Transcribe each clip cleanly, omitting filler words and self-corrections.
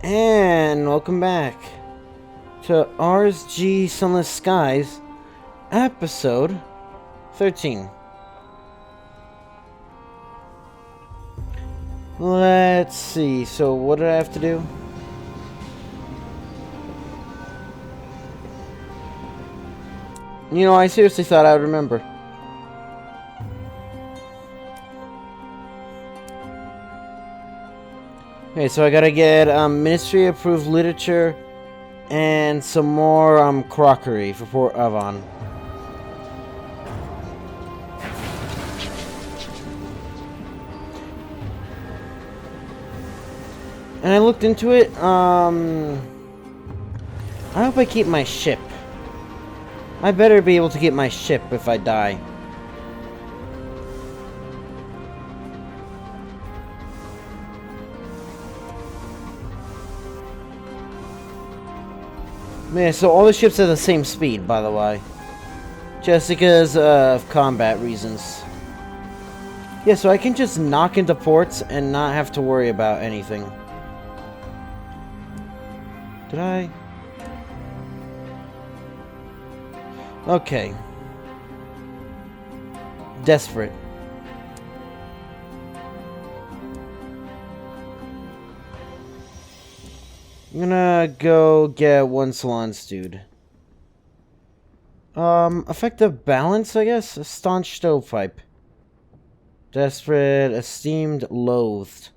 And welcome back to RSG Sunless Skies, episode 13. Let's see, so what did I have to do? You know, I seriously thought I would remember. Okay, so I gotta get ministry approved literature and some more crockery for Port Avon. And I looked into it. I hope I keep my ship. I better be able to keep my ship if I die. Yeah, so all the ships are the same speed, by the way. Just because of combat reasons. Yeah, so I can just knock into ports and not have to worry about anything. Did I? Okay. Desperate. I'm gonna go get one salon stewed. Effective balance, I guess? A staunch stovepipe. Desperate, esteemed, loathed.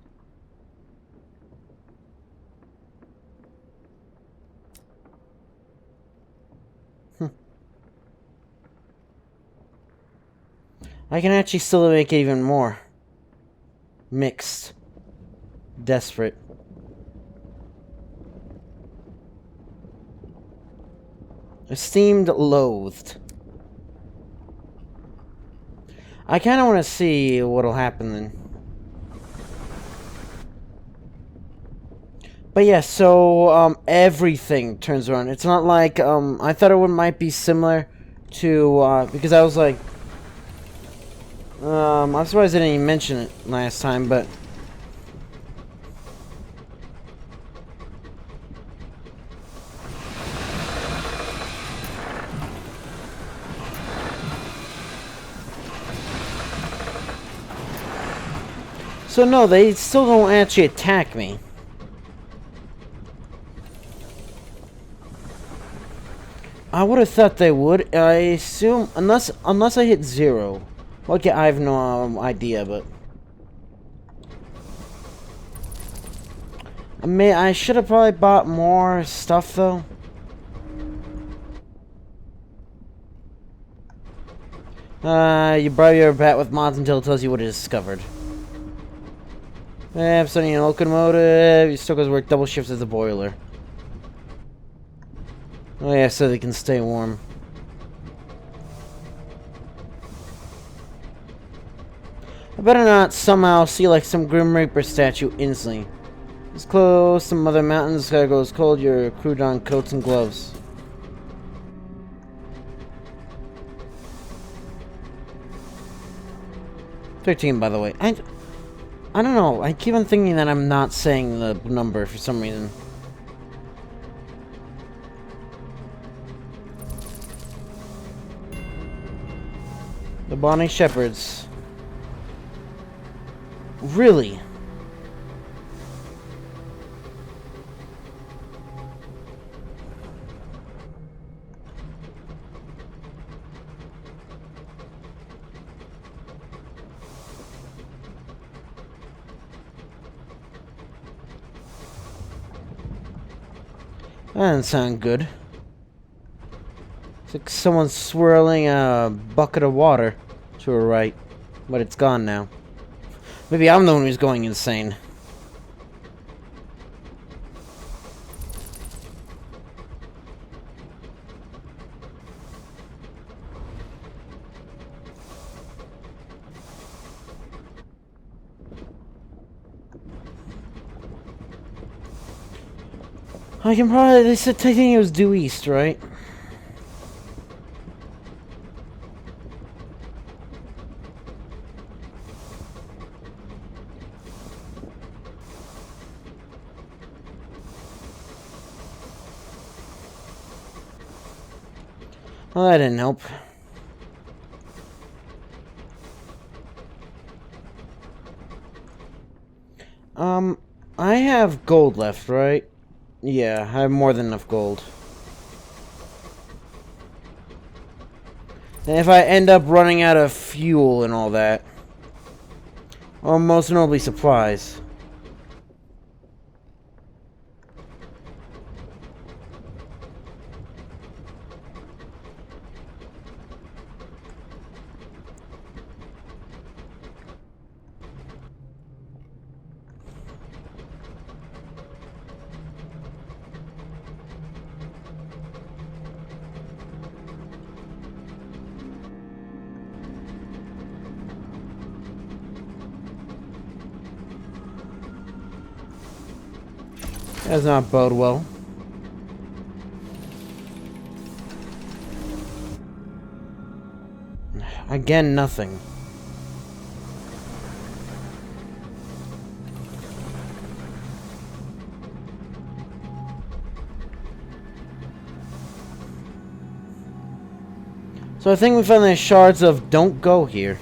I can actually still make it even more. Mixed. Desperate. Esteemed, loathed. I kind of want to see what'll happen then. But yeah, so everything turns around. It's not like I thought it might be similar to because I was like, I'm surprised I didn't even mention it last time, but. So no, they still don't actually attack me. I would have thought they would. I assume, unless I hit 0. Okay, I have no idea, but I should have probably bought more stuff though. You bribe your bat with mods until it tells you what it discovered. Starting a locomotive. Your stokers work double shifts as a boiler. Oh yeah, so they can stay warm. I better not somehow see like some Grim Reaper statue instantly. It's close, some other mountains, sky goes cold, your crew don coats and gloves. $13, by the way. I don't know, I keep on thinking that I'm not saying the number for some reason. The Bonnie Shepherds. Really? That doesn't sound good. It's like someone's swirling a bucket of water to her right, but it's gone now. Maybe I'm the one who's going insane. I can probably, they said technically it was due east, right? Well, that didn't help. I have gold left, right? Yeah, I have more than enough gold. And if I end up running out of fuel and all that, or most notably supplies. That does not bode well. Again, nothing. So I think we found the shards of don't go here.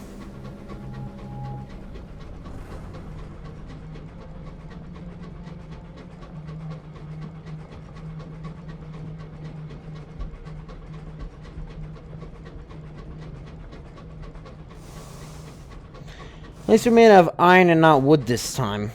At least we're made out of iron and not wood this time.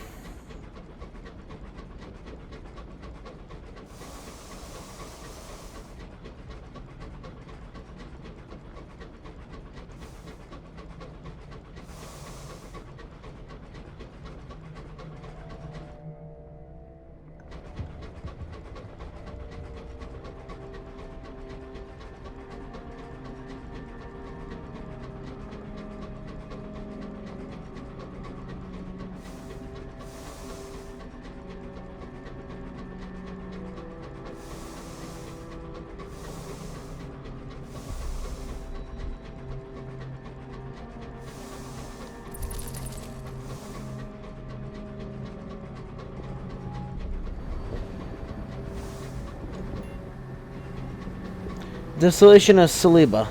Distillation of saliba.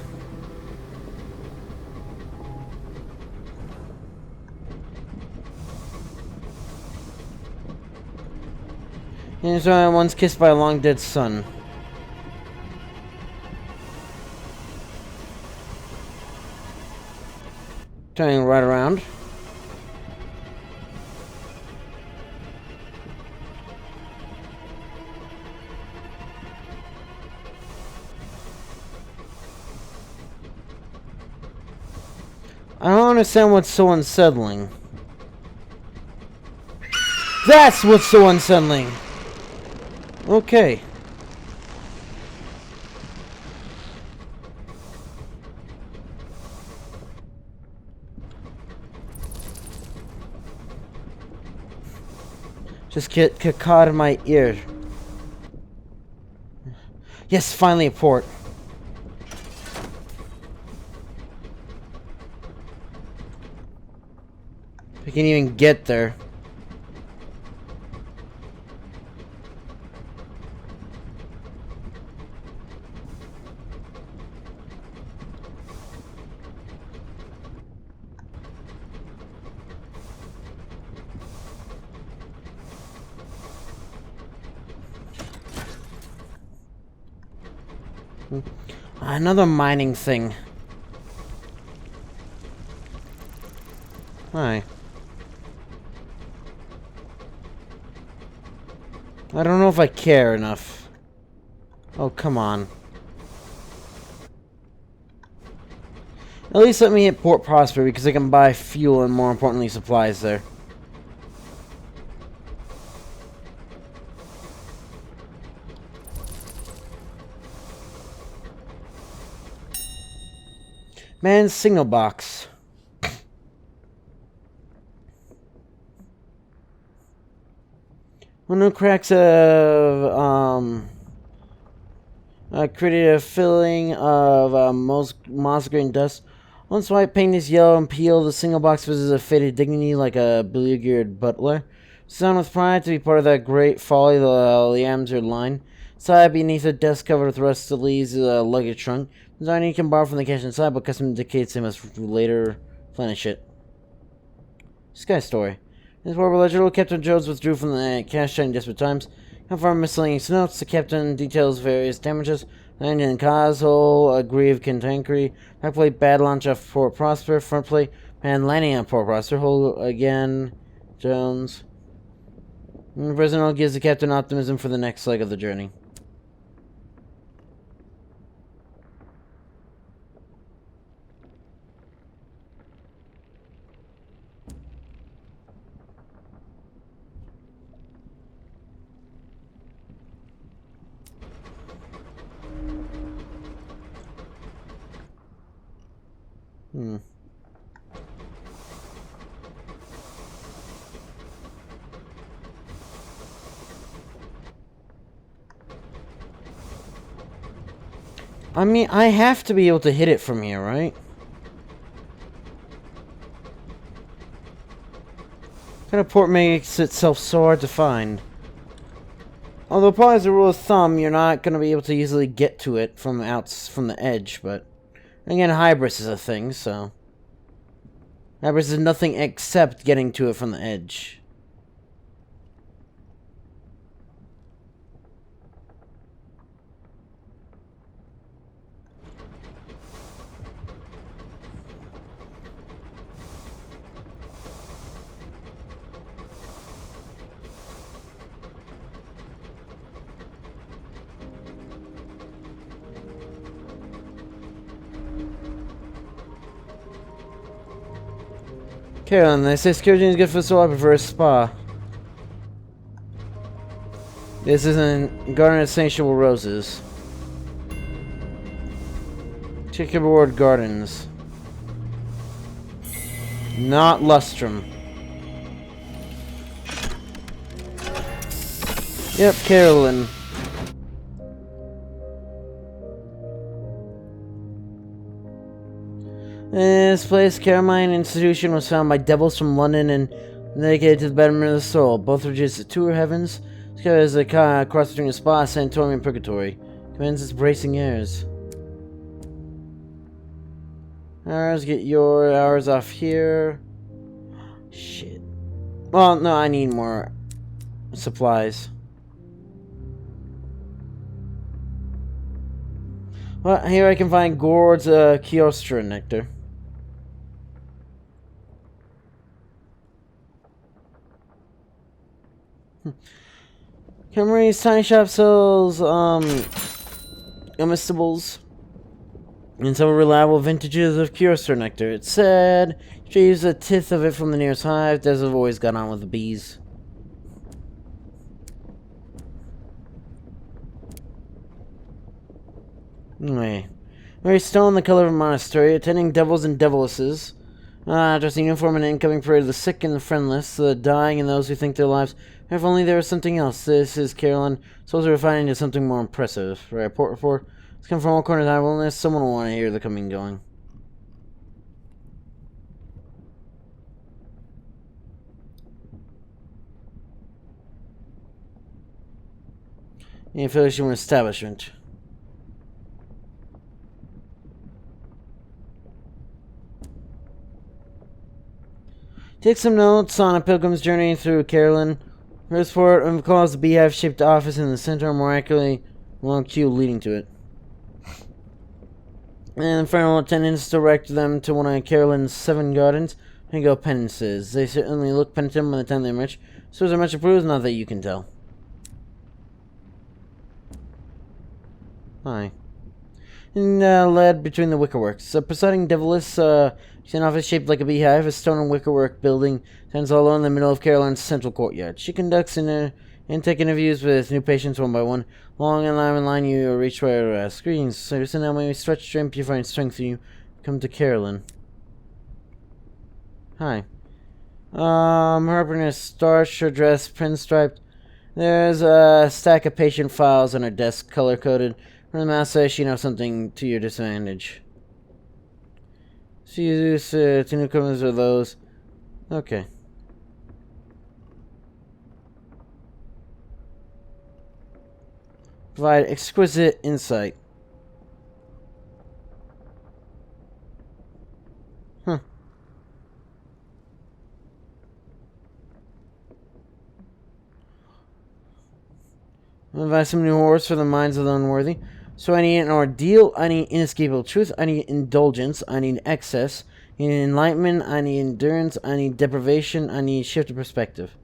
And so I once kissed by a long dead son. Turning right around. I don't understand what's so unsettling. That's what's so unsettling! Okay. Just get caught in my ear. Yes, finally a port. We can even get there. Another mining thing. Hi. I don't know if I care enough. Oh, come on. At least let me hit Port Prosper because I can buy fuel and, more importantly, supplies there. Man's signal box. One of the cracks of created a filling of moss green dust. Once white paint is yellow and peeled, the single box possesses a faded dignity like a blue-geared butler. Sound with pride to be part of that great folly the Liam's line. Inside, beneath a desk covered with rust, Lee's luggage trunk. Design you can borrow from the cache inside, but custom indicates they must later replenish it. Sky story. This war legible, Captain Jones withdrew from the cache in desperate times. Confirmed miscellaneous notes. The captain details various damages. Engine cause hole, aggrieved cantankery, backplate bad launch off Port Prosper, front plate, and landing on Port Prosper, hole again, Jones. And the president gives the captain optimism for the next leg of the journey. I mean, I have to be able to hit it from here, right? What kind of port makes itself so hard to find? Although, probably as a rule of thumb, you're not going to be able to easily get to it from the edge, but again, hybris is a thing, so hybris is nothing except getting to it from the edge. Carolyn, they say security is good for the soul. I prefer a spa. This isn't Garden of Sanctuary Roses. Check your board gardens. Not Lustrum. Yep, Carolyn. This place, Caroline Institution, was founded by devils from London and dedicated to the betterment of the soul. Both religions to two heavens. Together as a cross between a spa, sanatorium, and purgatory. Commands its bracing airs. Hours, get your hours off here. Shit. Well, no, I need more supplies. Well, here I can find Gord's Kyostra nectar. Camry's tiny shop sells comestibles and several reliable vintages of Kyostra nectar. It said she used a tithe of it from the nearest hive. Does have always got on with the bees. Anyway, Mary Stone, the color of a monastery, attending devils and devilisses. Dressed in uniform and incoming parade of the sick and the friendless, the dying and those who think their lives. If only there was something else. This is Carolyn. Souls are refining into something more impressive. Report. It's come from all corners of the wilderness. Someone will want to hear the coming and going. The affiliation with establishment. Take some notes on a pilgrim's journey through Carolyn. First port calls the beehive-shaped office in the center, more accurately, a long queue leading to it. And the final attendants direct them to one of Carolyn's 7 gardens and go penances. They certainly look penitent by the time they emerge. So is there much approved? Not that you can tell. Hi. And led between the wickerworks. The presiding deviless, an office shaped like a beehive, a stone and wickerwork building stands all alone in the middle of Caroline's central courtyard. She conducts intake interviews with new patients one by one. Long and line you reach where screens. So you send out when you stretch, strength, you find strength, you come to Carolyn. Hi. Her in a starched, her dress pinstriped. There's a stack of patient files on her desk, color-coded. Her mouth says she knows something to your disadvantage. She used to newcomers or those. Okay. Provide exquisite insight. Huh. Advise some new horrors for the minds of the unworthy. So I need an ordeal, I need inescapable truth, I need indulgence, I need excess, I need enlightenment, I need endurance, I need deprivation, I need shift of perspective.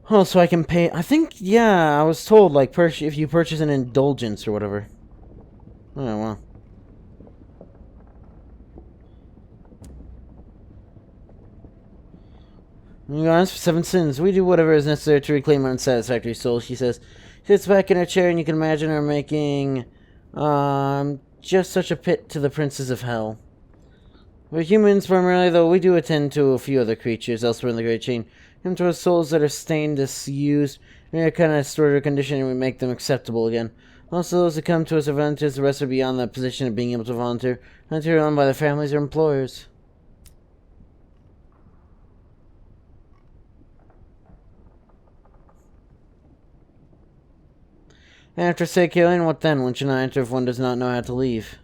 Oh, so I can pay. I think, yeah, I was told, like, if you purchase an indulgence or whatever. Oh, well. You go on for 7 sins. We do whatever is necessary to reclaim our unsatisfactory soul, she says. She sits back in her chair, and you can imagine her making, just such a pit to the princes of hell. We're humans primarily, though we do attend to a few other creatures elsewhere in the great chain. Come to us souls that are stained, disused, and we kind of restore their condition, and we make them acceptable again. Also, those that come to us are volunteers, the rest are beyond the position of being able to volunteer on by their families or employers. And after say killing, what then? One should not enter if one does not know how to leave.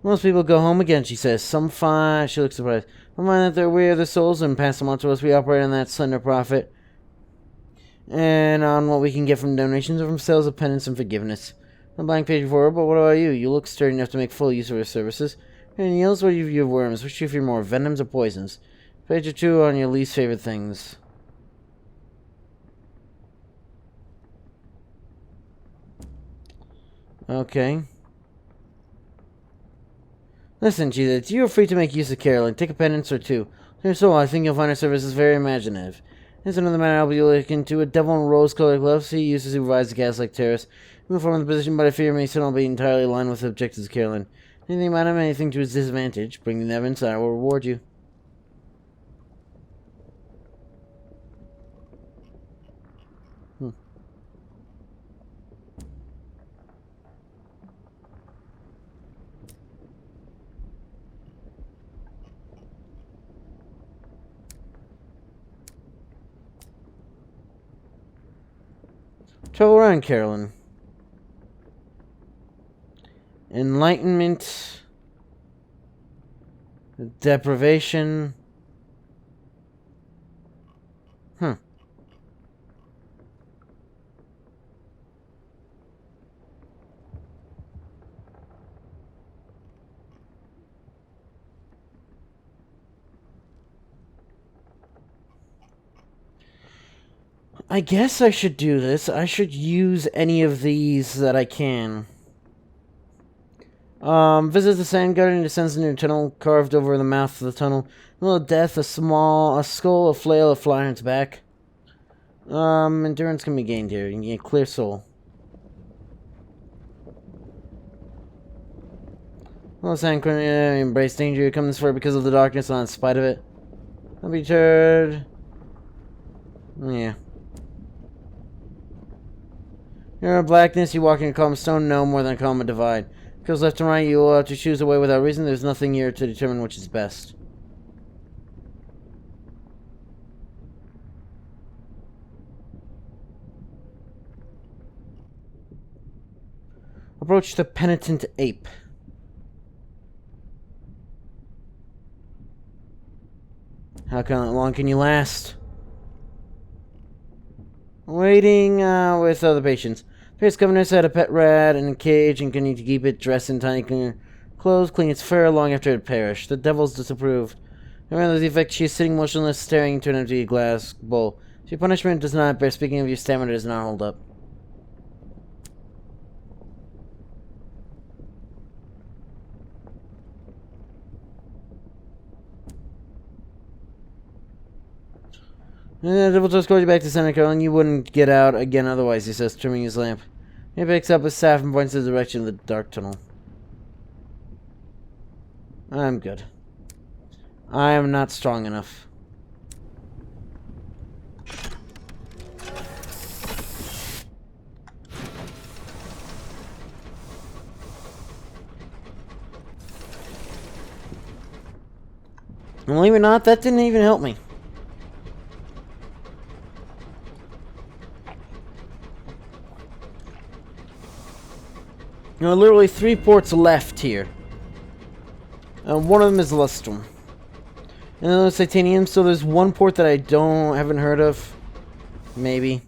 Most people go home again, she says. Some find... She looks surprised. Some find that they're weary of their souls and pass them on to us. We operate on that slender profit. And on what we can get from donations or from sales of penance and forgiveness. A blank page before, but what about you? You look sturdy enough to make full use of our services. And yields, what do you view of worms? Which do you fear more, venoms or poisons? Page or two on your least favorite things. Okay. Listen, Jesus, you are free to make use of Carolyn. Take a penance or two. So I think you'll find her services very imaginative. Here's another matter I'll be looking into. A devil in rose-colored gloves. He used to supervise the gas-like terrorists. Move forward in the position, but I fear Mason will be entirely aligned with the objectives of Carolyn. Anything about him, anything to his disadvantage. Bring the evidence, and I will reward you. Travel around, Carolyn. Enlightenment. Deprivation. I guess I should do this. I should use any of these that I can. Visits the sand garden and descends into a tunnel carved over the mouth of the tunnel. A little death, a skull, a flail, a fly on its back. Endurance can be gained here. You can get clear soul. Well, sand embrace danger. You come this far because of the darkness, not in spite of it. Don't be deterred. Yeah. You're in blackness, you walk in a calm stone, no more than a calm divide. If it goes left and right, you will have to choose a way without reason. There's nothing here to determine which is best. Approach the penitent ape. How long can you last? Waiting with other patients. Pierce governess had a pet rat in a cage and continued to keep it dressed in tiny clothes, clean its fur long after it had perished. The devils disapproved. Remember the effect, she is sitting motionless, staring into an empty glass bowl. Your punishment does not bear. Speaking of your stamina, does not hold up. The devil just called you back to Center Carolyn. You wouldn't get out again otherwise, he says, trimming his lamp. He picks up his staff and points in the direction of the dark tunnel. I'm good. I am not strong enough. Believe it or not, that didn't even help me. There are literally 3 ports left here. One of them is Lustrum. And then there's Titanium, so there's 1 port that I haven't heard of. Maybe.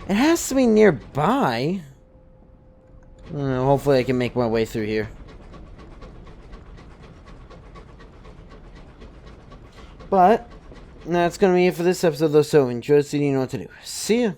It has to be nearby. Hopefully I can make my way through here. But that's going to be it for this episode, though, so enjoy the video, you know what to do. See ya!